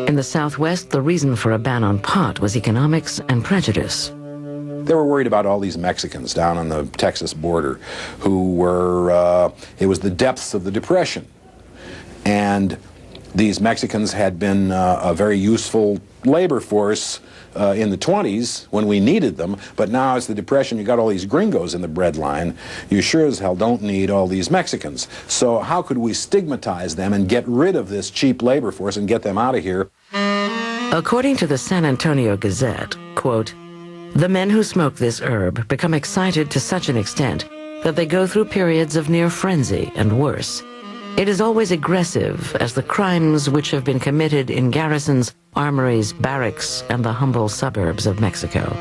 In the Southwest, the reason for a ban on pot was economics and prejudice. They were worried about all these Mexicans down on the Texas border who were, it was the depths of the Depression. And these Mexicans had been a very useful labor force in the 20s when we needed them, but now it's the Depression, you got all these gringos in the bread line. You sure as hell don't need all these Mexicans. So how could we stigmatize them and get rid of this cheap labor force and get them out of here? According to the San Antonio Gazette, quote, "The men who smoke this herb become excited to such an extent that they go through periods of near frenzy and worse. It is always aggressive as the crimes which have been committed in garrisons, armories, barracks, and the humble suburbs of Mexico."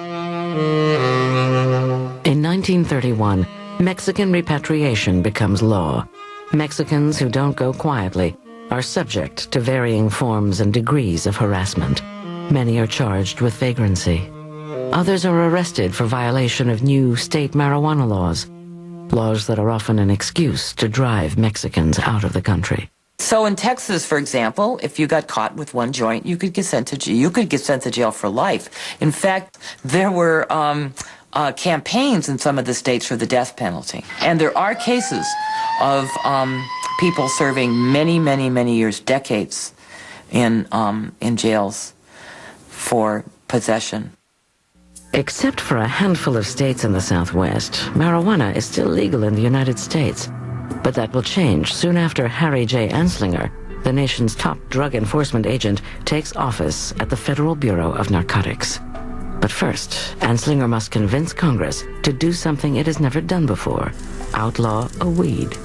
In 1931, Mexican repatriation becomes law. Mexicans who don't go quietly are subject to varying forms and degrees of harassment. Many are charged with vagrancy. Others are arrested for violation of new state marijuana laws that are often an excuse to drive Mexicans out of the country. So in Texas, for example, if you got caught with one joint, you could get sent to jail. You could get sent to jail for life. In fact, there were campaigns in some of the states for the death penalty. And there are cases of people serving many, many, many years, decades, in jails for possession. Except for a handful of states in the Southwest, marijuana is still legal in the United States. But that will change soon after Harry J. Anslinger, the nation's top drug enforcement agent, takes office at the Federal Bureau of Narcotics. But first, Anslinger must convince Congress to do something it has never done before: outlaw a weed.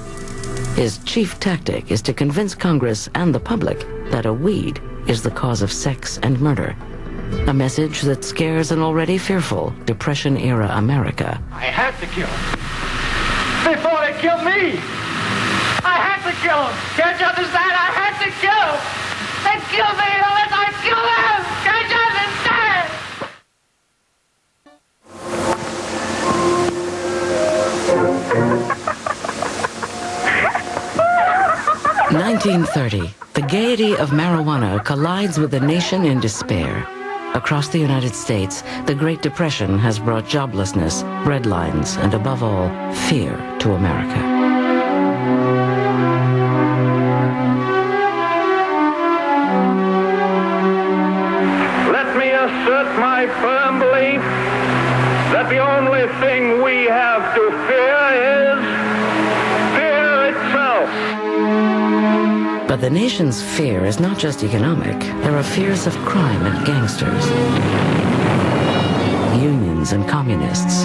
His chief tactic is to convince Congress and the public that a weed is the cause of sex and murder. A message that scares an already fearful Depression-era America. I had to kill him. Before they killed me! I had to kill him! Can't you understand? I had to kill him! They killed me unless I kill them! Can't you understand? 1930, the gaiety of marijuana collides with a nation in despair. Across the United States, the Great Depression has brought joblessness, breadlines, and above all, fear to America. Let me assert my firm belief that the only thing we have to fear is fear itself. But the nation's fear is not just economic. There are fears of crime and gangsters, unions and communists,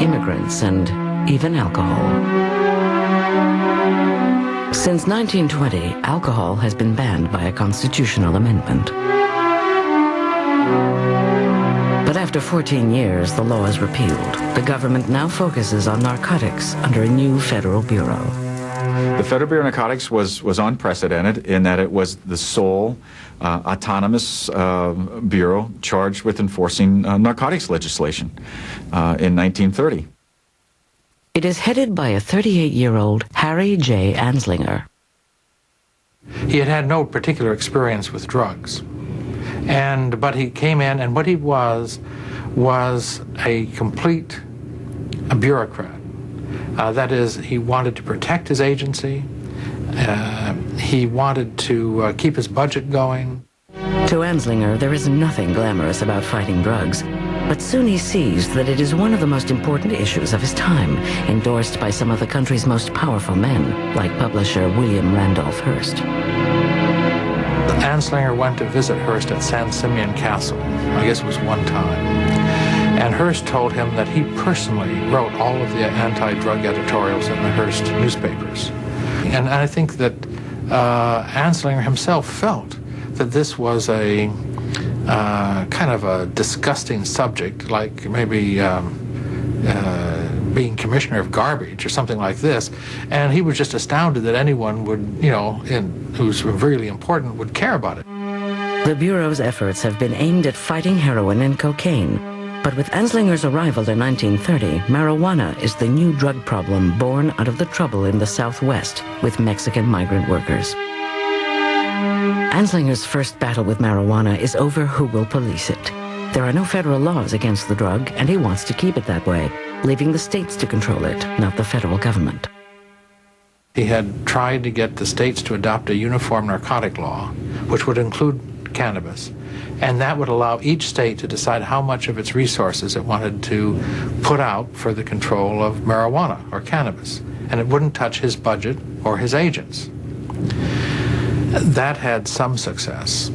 immigrants, and even alcohol. Since 1920, alcohol has been banned by a constitutional amendment. But after 14 years, the law is repealed. The government now focuses on narcotics under a new federal bureau. The Federal Bureau of Narcotics was unprecedented in that it was the sole autonomous bureau charged with enforcing narcotics legislation in 1930. It is headed by a 38-year-old Harry J. Anslinger. He had had no particular experience with drugs, but he came in, and what he was a complete bureaucrat. That is, he wanted to protect his agency. He wanted to keep his budget going. To Anslinger, there is nothing glamorous about fighting drugs, but soon he sees that it is one of the most important issues of his time, endorsed by some of the country's most powerful men, like publisher William Randolph Hearst. Anslinger went to visit Hearst at San Simeon Castle. I guess it was one time. And Hearst told him that he personally wrote all of the anti-drug editorials in the Hearst newspapers. And I think that Anslinger himself felt that this was a kind of a disgusting subject, like maybe being commissioner of garbage or something like this. And he was just astounded that anyone would, who's really important, would care about it. The Bureau's efforts have been aimed at fighting heroin and cocaine. But with Anslinger's arrival in 1930, marijuana is the new drug problem born out of the trouble in the Southwest with Mexican migrant workers. Anslinger's first battle with marijuana is over who will police it. There are no federal laws against the drug, and he wants to keep it that way, leaving the states to control it, not the federal government. He had tried to get the states to adopt a uniform narcotic law, which would include cannabis, and that would allow each state to decide how much of its resources it wanted to put out for the control of marijuana or cannabis, and it wouldn't touch his budget or his agents. That had some success,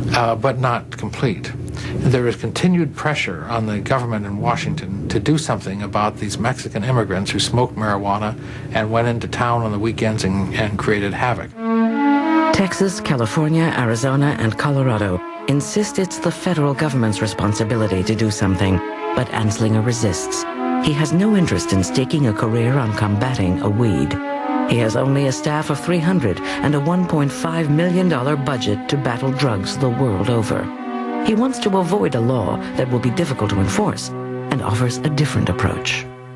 but not complete. There was continued pressure on the government in Washington to do something about these Mexican immigrants who smoked marijuana and went into town on the weekends and created havoc. Texas, California, Arizona, and Colorado insist it's the federal government's responsibility to do something, but Anslinger resists. He has no interest in staking a career on combating a weed. He has only a staff of 300 and a $1.5 million budget to battle drugs the world over. He wants to avoid a law that will be difficult to enforce and offers a different approach.